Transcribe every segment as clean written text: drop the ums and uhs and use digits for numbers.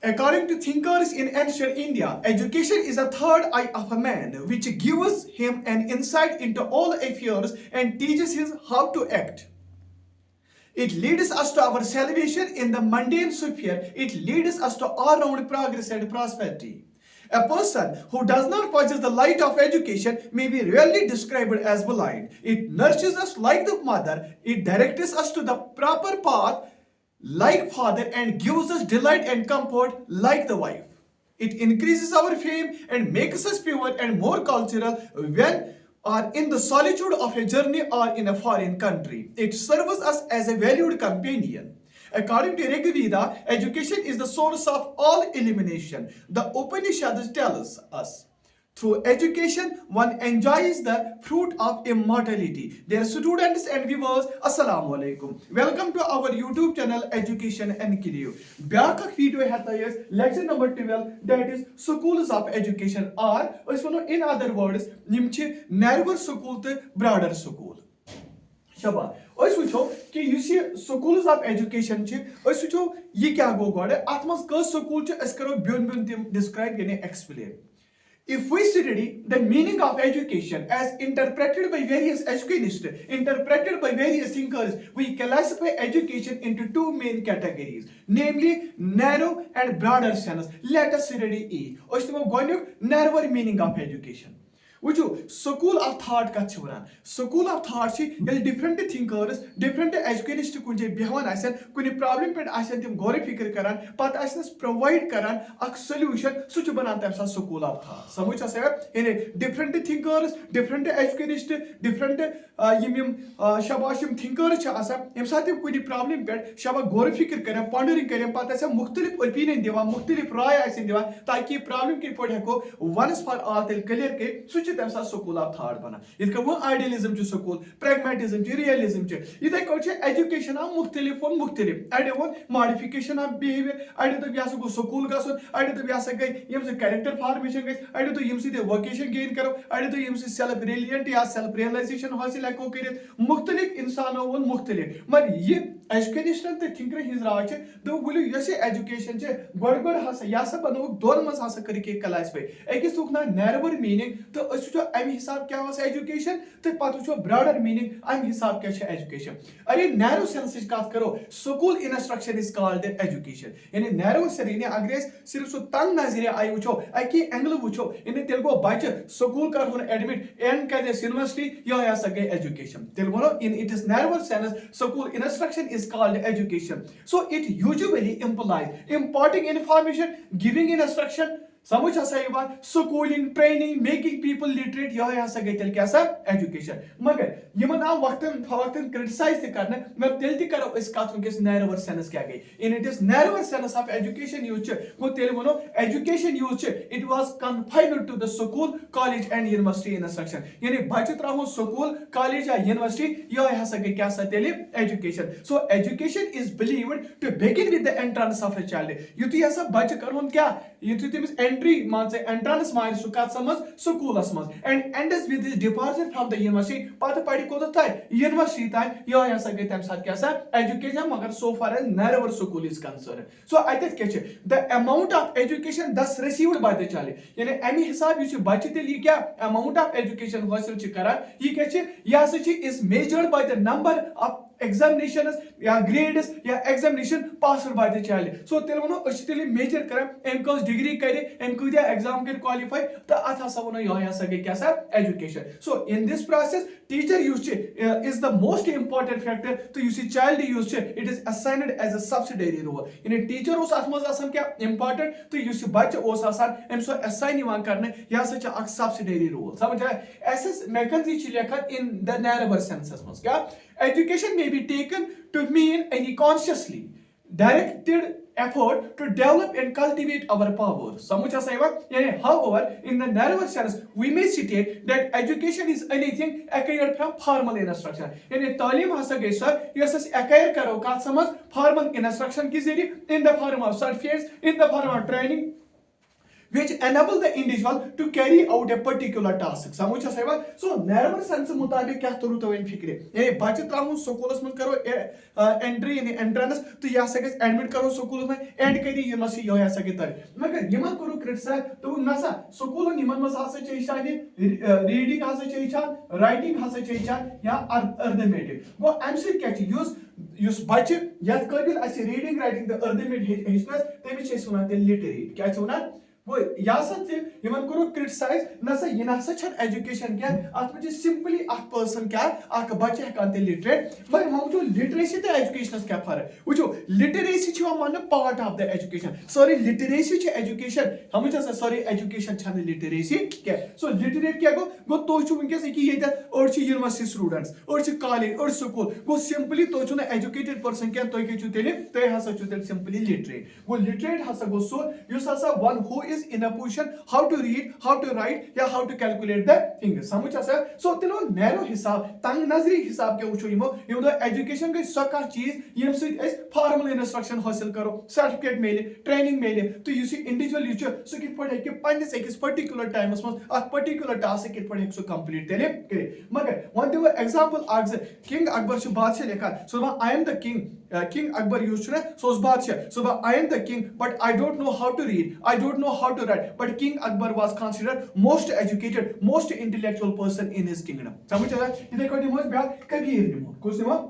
According to thinkers in ancient India, education is a third eye of a man, which gives him an insight into all affairs and teaches him how to act. It leads us to our salvation in the mundane sphere. It leads us to all-round progress and prosperity. A person who does not possess the light of education may be rarely described as blind. It nurtures us like the mother. It directs us to the proper path like father and gives us delight and comfort like the wife. It increases our fame and makes us pure and more cultural when are in the solitude of a journey or in a foreign country. It serves us as a valued companion. According to Rig Veda, education is the source of all illumination. The Upanishads tells us through education, one enjoys the fruit of immortality. Dear students and viewers, Assalamu alaikum. Welcome to our YouTube channel, Education and Career. Back video is lecture number 12, that is schools of education, or in other words, narrower school to broader school. Shaba. Ös wucho ki yus ye schools of education chi ös wucho ye kya go gode atmas kos school chi es karo byon tim describe yani explain. If we study the meaning of education as interpreted by various educationists, interpreted by various thinkers, we classify education into two main categories, namely narrow and broader sense. Let us study each. Narrower meaning of education. Which school of thought ka chhuran. School of thought chi different thinkers, different educationists kunje behavan aisen, kuni problem pet aisen tim gore fikir karan, pat aisen provide karan a solution such banan tamsa school of thought. Samujh ase in different thinkers, different educationists, different yimim shabashim thinkers cha asa. Em sathi kuni problem pet shaba gore fikir karan, pondering karan, pat aisen mukhtalif opinion dewa, mukhtalif ray aisen dewa, taki problem ki pod heko once for all tel clear ke such school of thought bana. It wo idealism to school, pragmatism to realism to. Ithe coach education am mukhtalif on mukhtalif. Ade won modification of behavior. Ade to vyasa go school gason. Ade to vyasa gai yemse character formation gai. Ade to yemse the vocation gain karo. Ade to yemse self reliant ya self realization hasil ko kare. Mukhtalif insano won mukhtalif. Mar ye education te thinker his raach do bolu yese education che god hasa yasa banu don mas hasa kari ke class pe. Ek sukna narrower meaning to I'm hisab kya was education to patu broader meaning I'm hisab kya education. Are narrow sense is kaat karo school instruction is called education. In narrow serine agres sirf so tang nazire ay wucho ay ki angle wucho in telgo bacha school kar hun admit and ka university ya sage education. Telgo in it is narrow sense school instruction is called education. So it usually implies imparting information, giving instruction. Samujh asa iwan schooling, training, making people literate यह asa गई tel क्या सा education. मगर Yemen आ वक्तन criticize ते करने मैं tel ती करो इस काथों के narrower sense क्या गई. In it is narrower sense of education use वो tel बोलो education use it was confined to the school, college and university instruction. यानी बचत रहो school, college या university यह asa गई क्या सा tel education. So education is believed to begin with the entrance of a child. युति ऐसा बच कर हम क्या युति तिमिस entry man say entrance man sukat samaz school asmaz and ends with his departure from the university pat padi ko thai university thai yo asa ge tam sat kya sa education magar so far as narrower school is concerned. So I think the amount of education thus received by the child yani any hisab you bache te liye kya amount of education hasil chi kara ye kya ya sa is measured by the number of examinations या grades या examination passed by the child. So तेलवनो अच्छी measure करें एमकॉस degree करे एमको दिया exam के qualify तो अच्छा सा वनो यहाँ सके क्या सा education. So in this process teacher use is the most important factor. तो you see child use it is assigned as a subsidiary role. In teacher उस आसमास आसम क्या important तो you see बच्चे उस आसान एमसो assign निवान करने यहाँ से चा subsidiary role. समझ आए ऐसे mechanism चिलिया in the narrower sense आसमास क्या education may be taken to mean any consciously directed effort to develop and cultivate our powers. However, in the narrower sense, we may state that education is anything acquired from formal instruction. In talim hasa gaisa, yes, acquire karo kat samaj formal instruction ki zeri in the form of certificates, in the form of training, which enable the individual to carry out a particular task. समझ छा सेवा so narrower sense मुताबिक क्या तरू तो इन फिक्रे यानी बच्चे त्राहूं schools में करो एंट्री यानी एंट्रेंस तो यह सके एडमिट करो स्कूल में एंड करी यूनिवर्सिटी यह सके तर मगर यमन करो क्रिटिसाइज तो नसा स्कूल निमन मस हासे चाहिए रीडिंग हासे चाहिए राइटिंग हासे चाहिए या अर्थमेटिक वो एमसी क्या चीज यूस बच्चे यत काबिल अस रीडिंग राइटिंग द अर्थमेटिक हेचनस तमिस छे सुना ते लिटरेट क्या सुना वो यासत यमन करो क्रिटिसाइज नसा ये नसा छन एजुकेशन क्या अत में सिंपली अ पर्सन क्या अ बच्चे हकान ते लिटरेट मगर हम जो लिटरेसी ते एजुकेशन क्या फर्क वो लिटरेसी छ मन part of the education sorry literacy छ एजुकेशन हम छ सॉरी एजुकेशन छन लिटरेसी क्या सो लिटरेट क्या गो तो छु विंकस की ये और छ यूनिवर्सिटी स्टूडेंट्स और छ कॉलेज और स्कूल गो सिंपली तो छु एजुकेटेड पर्सन क्या तो के छु तेले ते हसा छु तेले सिंपली लिटरेट गो लिटरेट हसा गो सो युस हसा one who is in a position how to read, how to write, या how to calculate the things. समझ आसा? So तिलो narrow हिसाब, तंग नजरी हिसाब के उछो इमो तो education के सका चीज यम से इस formal instruction हासिल करो, certificate मेले, training मेले, तो you see individual you so कित पढ़े कि पंज से किस particular time में आ particular task कित पढ़े सो complete तेले करे. मगर one do example आगे King Akbar से बादशाह लिखा, so I am the king. King Akbar used to so बादशाह, so I am the king, but I don't know how to read, I don't know how to write, but King Akbar was considered most educated, most intellectual person in his kingdom. समझ आया? इधर कोई निमोस ब्या कबीर निमो, कुछ निमो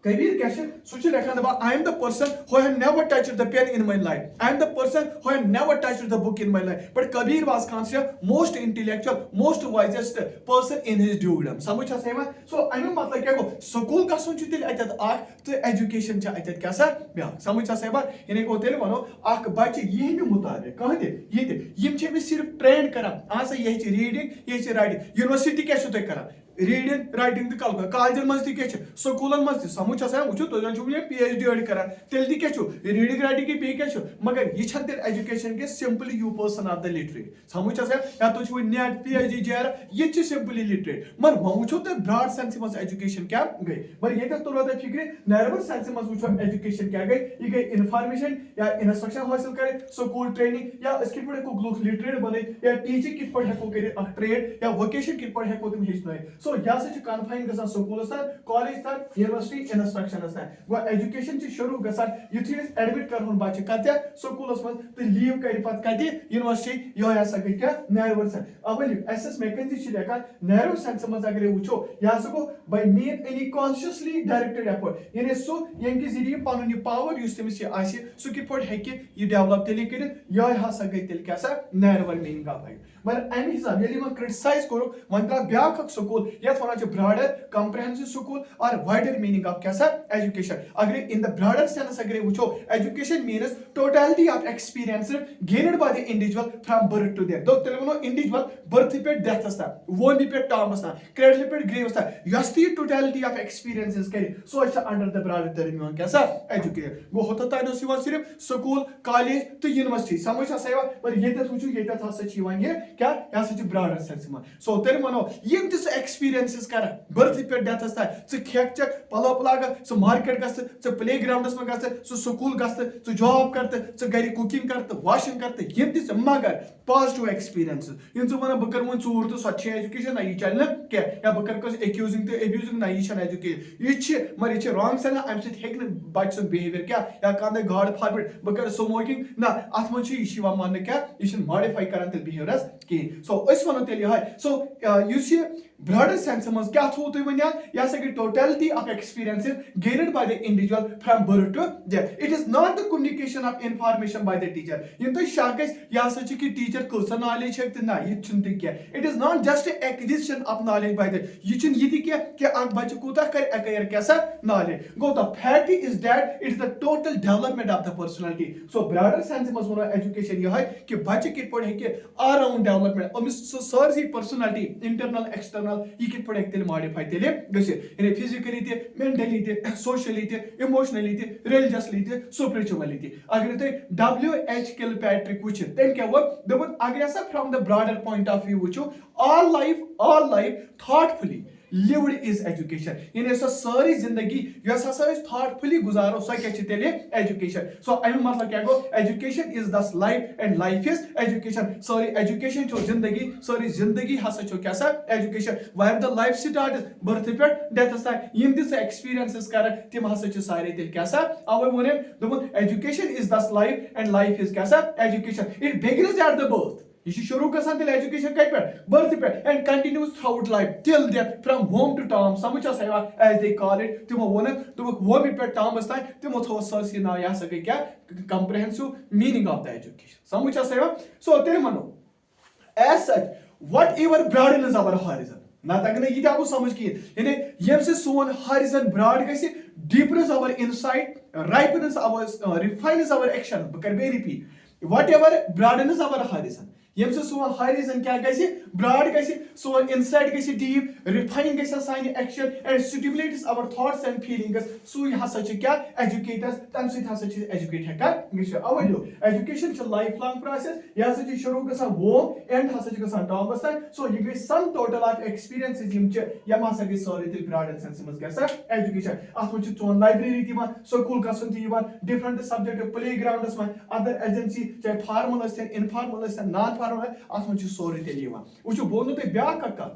Kabir Kashan, Suchi Rakhandaba, I am the person who had never touched the pen in my life. I am the person who had never touched the book in my life. But Kabir was considered most intellectual, most wisest person in his dukedom. Samujha Sema. So I mean, like I go, school ka sunchitil atat ak to education cha atat kasa. Yeah, Samujha Sema. इन्हें को तेरे मानो आक बच्चे यही भी मुताबिक कहाँ थे ये थे ये मुझे भी सिर्फ ट्रेन करा आज से यही चीज रीडिंग यही चीज राइटिंग यूनिवर्सिटी कैसे तो करा रीडिंग राइटिंग तो कल कॉलेजन मज ती केछ स्कूलन मज ती समझ आसा वो तो जन छुले पीएचडी अड करा तेल दी केछ रीडिंग राइटिंग के पी केछ मगर ये छन तेल एजुकेशन के simply you person of the literate समझ आसा या तो छु नेट पीएचडी जेर ये छ सिंपली लिटरेट मर वो छु तो ब्रॉड सेंस मज एजुकेशन क्या गई मर ये तो रो द फिक्र नैरो सेंस मज वो एजुकेशन क्या गई ये गई इंफॉर्मेशन या इंस्ट्रक्शन हासिल करे स्कूल ट्रेनिंग या इसके पढ़े को ग्लोब लिटरेट बने या टीचिंग कित पढ़े को करे ट्रेड या वोकेशन कित पढ़े को तुम हेचनाय सो या से कन्फाइन गसान स्कूल कॉलेज यूनिवर्सिटी इंस्ट्रक्शन वो एजुकेशन शुरू गसान युथि एडमिट कर बच्चे कत स्कूल तो लीव कर कत यूनिवर्सिटी यह हसा गई क्या नैरो सेंस अवल एस मैकेंजी लेखान नैरो सेंस मज अगर वो यह go by made any consciously directed effort यानी सो यम जरिए पन पावर तमिस सह कित पे यह डेवलप तेल कर यह हसा गई तेल क्या नैरो मीनिंग ऑफ लाइफ मगर अमे हिसाब ये क्रिटिसाइज करो वन त्रा ब्या स्कूल ये ब्रॉडर कॉम्प्रिहेंसिव स्कूल और वाइडर मीनिंग ऑफ क्या एजुकेशन अगर इन द ब्रॉडर सेंस अगर वो education means totality of experience gained by the individual from birth to death तेल वो इंडिविजुअल बर्थ पे डेथस वोन पे टॉमस क्रेडिट पे ग्रेवस यस टोटलिटी ऑफ एक्सपीरियंस कर सो अंडर द ब्रॉडर टर्म क्या एजुकेशन वो होता तान सिर्फ स्कूल कॉलेज तो यूनिवर्सिटी समझ सही पर ये ये क्या यह ब्रॉडर सेंस में सो तेल मनो यम त एक्सपीरियंस कर बर्थ पे डेथस खेक चक पलो पलाग मार्केट ग प्ले ग्राउंडस में ग स्कूल ग जॉब कर गर कुकिंग कर वाशिंग कर यम त मगर पॉजिटिव एक्सपीरियंस इन वन बह कर वो चूर तो सो एजुकेशन ना यह चल ना क्या या बह कर एक्यूजिंग तो एब्यूजिंग ना यह एजुकेशन यह मगर यह रॉन्ग सन अम सह बच्चे बिहेवियर क्या या कह गाड़ फॉरवर्ड बह कर स्मोकिंग ना अत मह मान क्या यह मॉडिफाई कर बिहेवियरस कहीं सो वो तेल यह सो ब्रॉडर सेंस मज क्या तुम वन यह गई totality of experience gained by the individual from birth to death it is not the communication of information by the teacher in तुम शक यह कि टीचर कस नॉलेज ना यह क्या it is not just acquisition of knowledge by the यह कि बच्चे कूता कर एक्वायर क्या knowledge go the fact is that it is the total development of the personality so broader sense मज वो एजुकेशन यह कि बच्चे कित पे ऑल राउंड डेवलपमेंट अमिस सारी पर्सनालिटी इंटरनल एक्सटर्नल यह कित पे मॉडिफाई तेल गि physically mentally socially emotionally religiously spiritually अगर तुम W.H. Kilpatrick वो तम क्या वो दोपन अगर from the broader point of view वो all life thoughtfully lived is education. यानी सो सारी जिंदगी यस हसा thoughtfully गुजारो सो क्या तेले education. So अमी मतलब क्या गो education is thus life and life is education. Sorry education चो जिंदगी सारी जिंदगी हसा चो क्या सा education. Where the life starts birth पे death सा यम दिस experiences कर तिम हसा चो सारे तेल क्या सा अवे मोने दोन education is thus life and life is क्या सा education. It begins at the birth. You should शुरू गसान तेल education कट पे birth पे and continues throughout life till death from womb to tomb. समझ आ सही as they call it. तुम वो ना तुम womb पे tomb बस्ता है तुम वो थोड़ा सा सी ना या सके क्या comprehensive meaning of the education. समझ आ सही so तेरे मनो as such whatever broadens our horizon. ना तक ना ये आपको समझ की यानी ये से सोन horizon broad कैसे deepens our insight, ripens our refines our action. Bakr bay repeat whatever broadens our horizon. यम से सोन horizon क्या कैसे broad कैसे सोन insight कैसे deep refine कैसे साइन action and stimulates our thoughts and feelings. So यहाँ सच क्या educators तम से था सच educate है क्या इंग्लिश अवलो education च lifelong process यहाँ सच शुरू का सा वो end हाँ सच का सा term बस्ता so ये गई sum total of experiences यम च यम हाँ सच सारे तील broad sense में कैसा education आत्म च तोन library ती वन school का सुनती one different subject playgrounds one other agency चाहे formal अस्थन informal अस्थन non आत्म च सोरे तेल यवन उचो बोलनो ते ब्याह का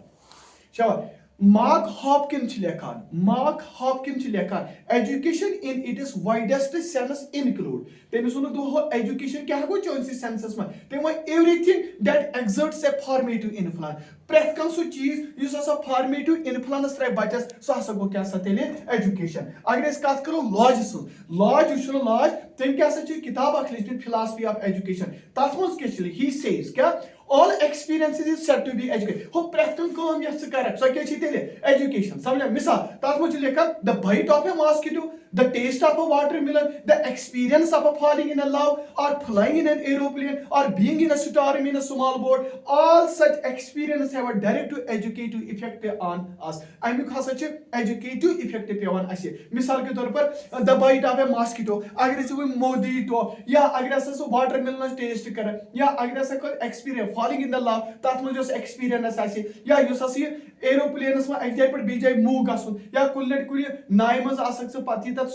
शाबाश Mark Hopkins लेखान Mark Hopkins लेखान education in its widest sense include तेने सुनो दो हो education क्या है वो चौंसी senses में ते वो everything that exerts a formative influence प्रैथ कौन सो चीज युस असा formative influence त्रे बच्चस सो हसा गो क्या सा तेले education अगर इस कात करो lodge सुन lodge युस lodge तेन क्या सा चीज किताब अखिल philosophy of education तात्मोस के चली he says क्या all experiences is said to be education. हो प्रैक्टिकल काम यस कर सो क्या छी तेले education समझा मिसाल तास मुझे लेखा the bite of a mosquito the taste of a watermelon the experience of a falling in a love or flying in an aeroplane or being in a storm in a small boat all such experiences have a direct to educative effect on us Amik हसा छ educative effect पेवन असे मिसाल के तौर पर the bite of a mosquito अगर इसे वो मोदी तो या अगर ऐसा सो watermelon टेस्ट कर या अगर ऐसा कोई experience falling in the love तात मुझे उस experience असे या युस असे एरोप्लेनस में एक जाय पर बी जाय मूव गसुन या कुलट कुल नाय मज आसक से पति तत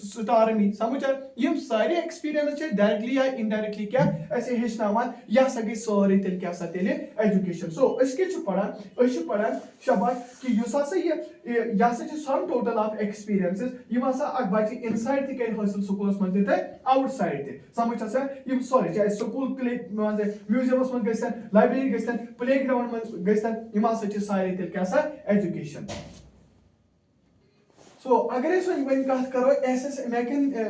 स्टारमी समझ यम सारे एक्सपीरियंस छ डायरेक्टली या इनडायरेक्टली क्या ऐसे हेचनावन या सगे सारे तेल क्या सा तेल एजुकेशन सो इसके छ पढ़ा शाबाश कि युस से ये या से सम टोटल ऑफ एक्सपीरियंसेस यम सा अक बच्चे इनसाइड ते कर हासिल स्कूल्स में देते आउटसाइड ते समझ सा यम सॉरी चाहे स्कूल क्ले म्यूजियम्स में गसन लाइब्रेरी गसन प्लेग्राउंड में गसन यम सा सारे क्या सा एजुकेशन सो अगर इस वन कत करो एसएस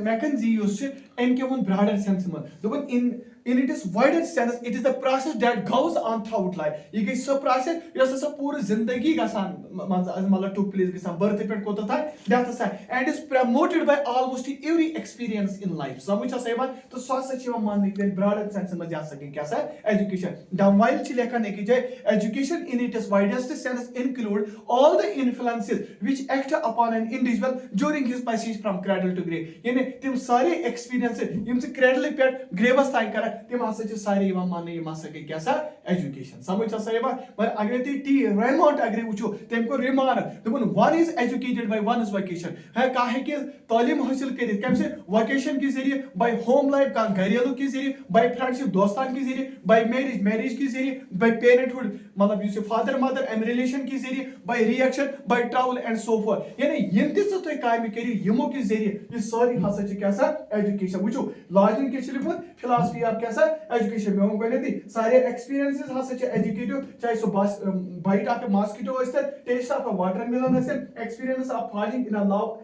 मैकेंजी यूज इनके वन ब्रॉडर सेंस में दोपन in its wider sense it is the process that goes on throughout life ये गई सब process यस सब पूरी जिंदगी गसान मतलब took place गसान birth पे कोता था death सा and is promoted by almost every experience in life समझ आ सही बात तो स्वास्थ्य सेवा मान के broader sense में जा सके क्या सा education down while ची लेखा ने की जाए education in its widest sense include all the influences which act upon an individual during his passage from cradle to grave यानी तुम सारे experiences यम से cradle पे grave ताई कर तिम हसा छ सारे यम माने यम हसा के क्या सा एजुकेशन समझ आ सही बात पर अगर टी रेमोट अगर वचो तेम को रिमार्क दोपन one is educated by one is vocation है का है कि तालीम हासिल करित कम से वोकेशन के जरिए बाय होम लाइफ का घरेलू के जरिए बाय फ्रेंडशिप दोस्तान के जरिए बाय मैरिज के जरिए बाय पेरेंटहुड मतलब use father mother and relation के जरिए by reaction by travel and so for यानी यम ते तो काम करियो यमो के जरिए ये सारी हसा छ क्या सा एजुकेशन वचो लॉजिक के चलिए फिलॉसफी ऑफ क्या सा एजुकेशन में हम कहने थी सारे एक्सपीरियंसेस हसा छ एजुकेटिव चाहे सो बस बाइट ऑफ अ मॉस्किटो अस्तन टेस्ट ऑफ अ वाटरमेलन अस्तन experience of falling in a love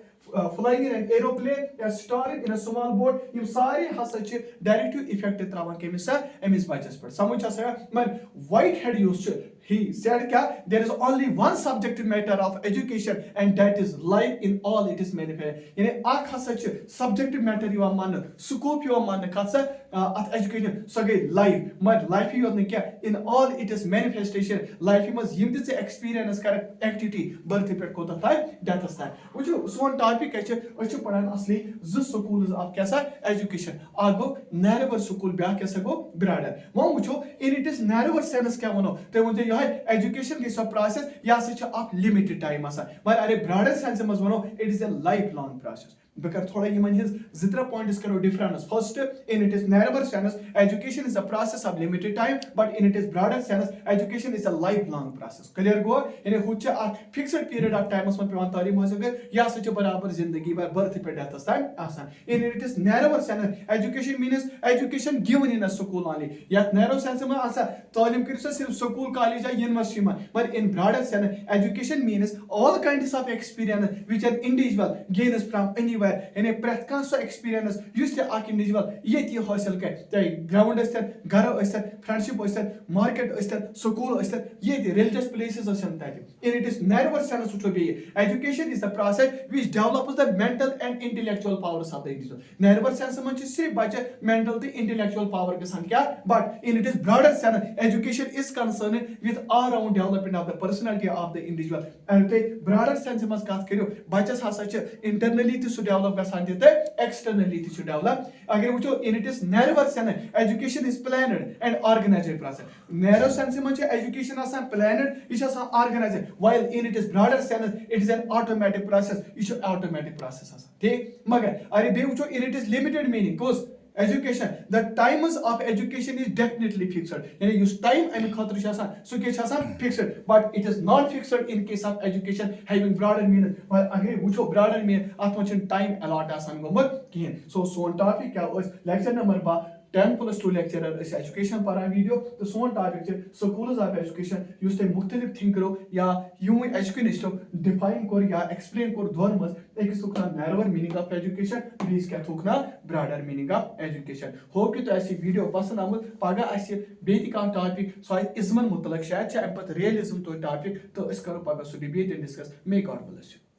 flying in an aeroplane या starring in a small boat यम सारे हसा छ डायरेक्ट इफेक्ट त्रावन के मिसा एमिस बचस पर समझ आ सका मन व्हाइट हेड यूज छ he said क्या there is only one subject matter of education and that is life in all it is manifest यानी आख हसा छ सब्जेक्ट मैटर यवा मान स्कोप यवा मान खासा at education so गई लाइफ मत लाइफ ही होने क्या in all it is manifestation life में यम ते एक्सपीरियंस कर एक्टिविटी बर्थ पे कोता था डेथ था वो जो सोन टॉपिक क्या पढ़ान असली जो स्कूल ऑफ क्या एजुकेशन आ गो नैरोवर स्कूल ब्या क्या गो ब्रॉडर वो वो in it is narrower sense क्या वनो तो वो यह एजुकेशन की प्रोसेस यह अफ लिमिटेड टाइम मगर अरे ब्रॉडर सेंस मज वनो it is a life long process बह कर थोड़ा जित्रा पॉइंट्स करो difference first in it is narrower sense education is a process of limited time but in it is broader sense education is a life long process clear गो यानी हु fixed period of time पे पे तालीम हासिल कर यह बराबर जिंदगी भर बर्थ पे डेथस ताम आसान इन it is narrower sense education means education given in a school only या नैरो सेंस में आसा तालीम कर सिर्फ स्कूल कॉलेज या यूनिवर्सिटी में but in broader sense education means all kinds of experience which an individual gains from anywhere यानी प्रत्येक का सो एक्सपीरियंस युस ते आक इंडिविजुअल ये हासिल कर चाहे ग्राउंड अस्तन घर अस्तन फ्रेंडशिप अस्तन मार्केट अस्तन स्कूल अस्तन ये रिलीजियस प्लेसेस अस्तन तक in it is narrower sense उठो बे education is the process which develops the mental and intellectual powers of the individual narrower sense में सिर्फ बच्चे मेंटल द इंटेलेक्चुअल पावर के संग क्या but in it is broader sense education is concerned with all round development of the personality of the individual and ते broader sense में कत करियो बच्चस हसा इंटरनली तो डेवलप गसान दिते एक्सटर्नली तो डेवलप अगर वो in it is narrower sense education is planned and organised process narrow sense में एजुकेशन आसान प्लानड इज आसान organised while in it is broader sense it is an automatic process is automatic process आसान ठीक मगर अरे बे वो in it is limited meaning कोस education the times of education is definitely fixed yani use time and khatra shasan so ke shasan fixed but it is not fixed in case of education having broader meaning well agar wucho broader meaning atma time allot asan gomot kihin so topic kya was lecture number 10+2 lecturer is education para video तो सोन topic है schools of education use ते मुख्तलिफ think करो या यूं education define कर या explain कर दोन मस एक सुखना नैरोवर मीनिंग ऑफ एजुकेशन बीस क्या थुकना broader meaning of education hope कि तो ऐसी वीडियो पसंद आमुत पगा ऐसे बेति का टॉपिक सो इज्मन मुतलक शायद छ अम पत रियलिज्म तो टॉपिक तो इस करो पगा so debate and discuss may God bless you